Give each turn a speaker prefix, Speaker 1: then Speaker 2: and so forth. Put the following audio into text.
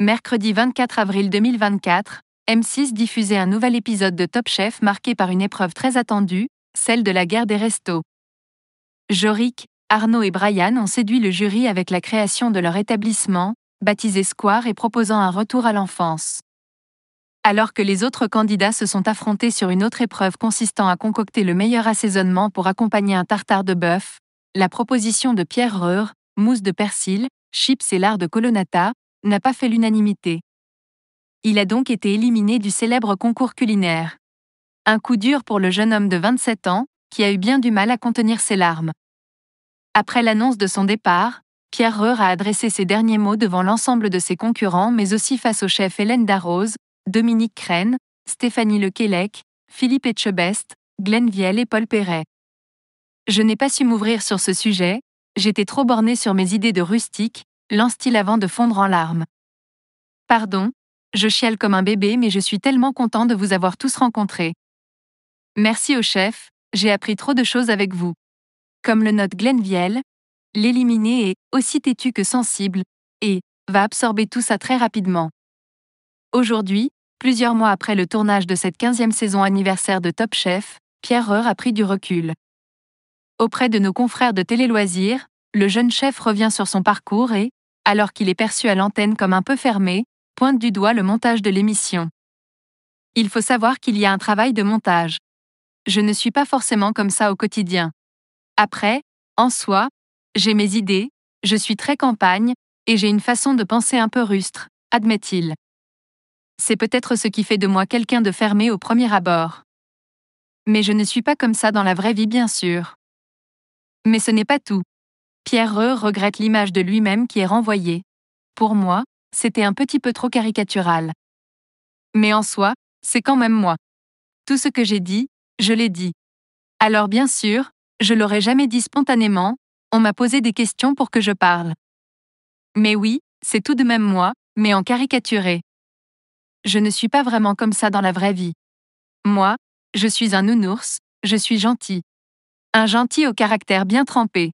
Speaker 1: Mercredi 24 avril 2024, M6 diffusait un nouvel épisode de Top Chef marqué par une épreuve très attendue, celle de la guerre des restos. Jorik, Arnaud et Brian ont séduit le jury avec la création de leur établissement, baptisé Square et proposant un retour à l'enfance. Alors que les autres candidats se sont affrontés sur une autre épreuve consistant à concocter le meilleur assaisonnement pour accompagner un tartare de bœuf, la proposition de Pierre Reur, mousse de persil, chips et lard de colonnata, n'a pas fait l'unanimité. Il a donc été éliminé du célèbre concours culinaire. Un coup dur pour le jeune homme de 27 ans, qui a eu bien du mal à contenir ses larmes. Après l'annonce de son départ, Pierre Reur a adressé ses derniers mots devant l'ensemble de ses concurrents mais aussi face aux chefs Hélène Darroze, Dominique Crène, Stéphanie Lequelec, Philippe Etchebest, Glenn Vielle et Paul Perret. Je n'ai pas su m'ouvrir sur ce sujet, j'étais trop borné sur mes idées de rustique, lance-t-il avant de fondre en larmes. Pardon, je chiale comme un bébé mais je suis tellement content de vous avoir tous rencontrés. Merci au chef, j'ai appris trop de choses avec vous. Comme le note Glenn Vielle, l'éliminé est aussi têtu que sensible, et va absorber tout ça très rapidement. Aujourd'hui, plusieurs mois après le tournage de cette 15e saison anniversaire de Top Chef, Pierre Reur a pris du recul. Auprès de nos confrères de Télé Loisirs, le jeune chef revient sur son parcours et, alors qu'il est perçu à l'antenne comme un peu fermé, pointe du doigt le montage de l'émission. Il faut savoir qu'il y a un travail de montage. Je ne suis pas forcément comme ça au quotidien. Après, en soi, j'ai mes idées, je suis très campagne, et j'ai une façon de penser un peu rustre, admet-il. C'est peut-être ce qui fait de moi quelqu'un de fermé au premier abord. Mais je ne suis pas comme ça dans la vraie vie bien sûr. Mais ce n'est pas tout. Pierre Reur regrette l'image de lui-même qui est renvoyée. Pour moi, c'était un petit peu trop caricatural. Mais en soi, c'est quand même moi. Tout ce que j'ai dit, je l'ai dit. Alors bien sûr, je l'aurais jamais dit spontanément, on m'a posé des questions pour que je parle. Mais oui, c'est tout de même moi, mais en caricaturé. Je ne suis pas vraiment comme ça dans la vraie vie. Moi, je suis un nounours, je suis gentil. Un gentil au caractère bien trempé.